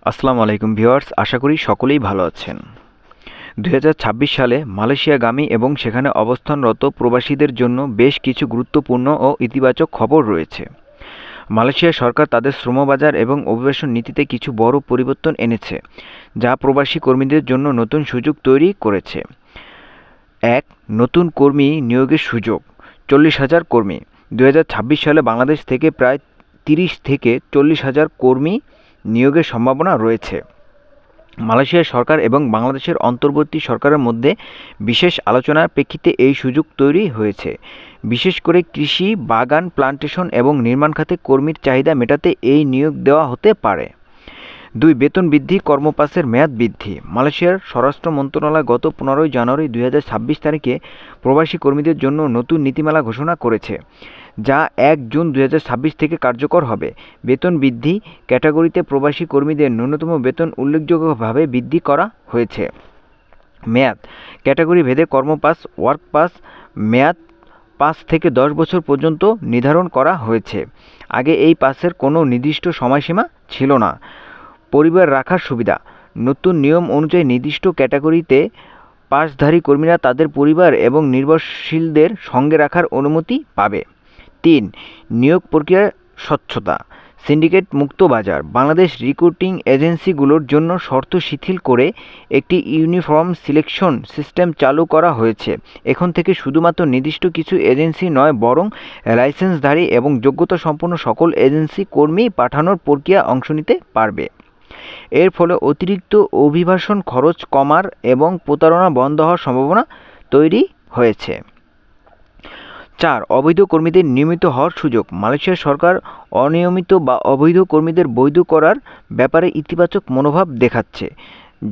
আসসালামু আলাইকুম ভিউয়ার্স, আশা করি সকলেই ভালো আছেন। ২০২৬ সালে মালয়েশিয়াগামী এবং সেখানে অবস্থানরত প্রবাসীদের জন্য বেশ কিছু গুরুত্বপূর্ণ ও ইতিবাচক খবর রয়েছে। মালয়েশিয়া সরকার তাদের শ্রমবাজার এবং অভিবাসন নীতিতে কিছু বড় পরিবর্তন এনেছে, যা প্রবাসী কর্মীদের জন্য নতুন সুযোগ তৈরি করেছে। ১. নতুন কর্মী নিয়োগের সুযোগ। ৪০,০০০ কর্মী। ২০২৬ সালে বাংলাদেশ থেকে প্রায় ৩০ থেকে ৪০,০০০ কর্মী নিয়োগের সম্ভাবনা রয়েছে। মালয়েশিয়া সরকার এবং বাংলাদেশের অন্তর্বর্তী সরকারের মধ্যে বিশেষ আলোচনার প্রেক্ষিতে এই সুযোগ তৈরি হয়েছে। বিশেষ করে কৃষি, বাগান, প্লান্টেশন এবং নির্মাণ খাতে কর্মীর চাহিদা মেটাতে এই নিয়োগ দেওয়া হতে পারে। ২. বেতন বৃদ্ধি, কর্মপাসের মেয়াদ বৃদ্ধি। মালয়েশিয়ার স্বরাষ্ট্র মন্ত্রণালয় গত ১৫ জানুয়ারি ২০২৬ তারিখে প্রবাসী কর্মীদের জন্য নতুন নীতিমালা ঘোষণা করেছে, যা ১ জুন ২০২৬ থেকে কার্যকর হবে। বেতন বৃদ্ধি, ক্যাটাগরিতে প্রবাসী কর্মীদের ন্যূনতম বেতন উল্লেখযোগ্যভাবে বৃদ্ধি করা হয়েছে। মেয়াদ, ক্যাটাগরি ভেদে কর্মপাস, ওয়ার্ক পাস মেয়াদ ৫ থেকে ১০ বছর পর্যন্ত নির্ধারণ করা হয়েছে। আগে এই পাসের কোনো নির্দিষ্ট সময়সীমা ছিল না। পরিবার রাখার সুবিধা, নতুন নিয়ম অনুযায়ী নির্দিষ্ট ক্যাটাগরিতে পাসধারী কর্মীরা তাদের পরিবার এবং নির্ভরশীলদের সঙ্গে রাখার অনুমতি পাবে। ৩. নিয়োগ প্রক্রিয়ার স্বচ্ছতা, সিন্ডিকেট মুক্ত বাজার। বাংলাদেশ রিক্রুটিং এজেন্সিগুলোর জন্য শর্ত শিথিল করে একটি ইউনিফর্ম সিলেকশন সিস্টেম চালু করা হয়েছে। এখন থেকে শুধুমাত্র নির্দিষ্ট কিছু এজেন্সি নয়, বরং লাইসেন্সধারী এবং যোগ্যতা সম্পন্ন সকল এজেন্সি কর্মী পাঠানোর প্রক্রিয়া অংশ নিতে পারবে। এর ফলে অতিরিক্ত অভিবাসন খরচ কমার এবং প্রতারণা বন্ধ হওয়ার সম্ভাবনা তৈরি হয়েছে। ৪. অবৈধ কর্মীদের নিয়মিত হওয়ার সুযোগ। মালয়েশিয়া সরকার অনিয়মিত বা অবৈধ কর্মীদের বৈধ করার ব্যাপারে ইতিবাচক মনোভাব দেখাচ্ছে,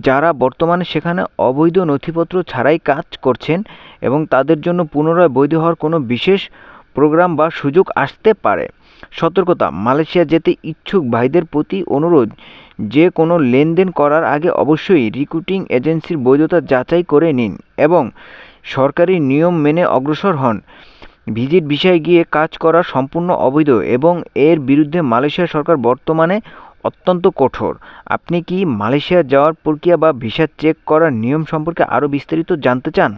যারা বর্তমানে সেখানে অবৈধ নথিপত্র ছাড়াই কাজ করছেন, এবং তাদের জন্য পুনরায় বৈধ হওয়ার কোনো বিশেষ প্রোগ্রাম বা সুযোগ আসতে পারে। সতর্কতা, মালয়েশিয়া যেতে ইচ্ছুক ভাইদের প্রতি অনুরোধ, যে কোনো লেনদেন করার আগে অবশ্যই রিক্রুটিং এজেন্সির বৈধতা যাচাই করে নিন এবং সরকারি নিয়ম মেনে অগ্রসর হন। ভিজিট ভিসায় গিয়ে কাজ করা সম্পূর্ণ অবৈধ এবং এর বিরুদ্ধে মালয়েশিয়া সরকার বর্তমানে অত্যন্ত কঠোর। আপনি কি মালয়েশিয়া যাওয়ার প্রক্রিয়া বা ভিসা চেক করার নিয়ম সম্পর্কে আরও বিস্তারিত জানতে চান?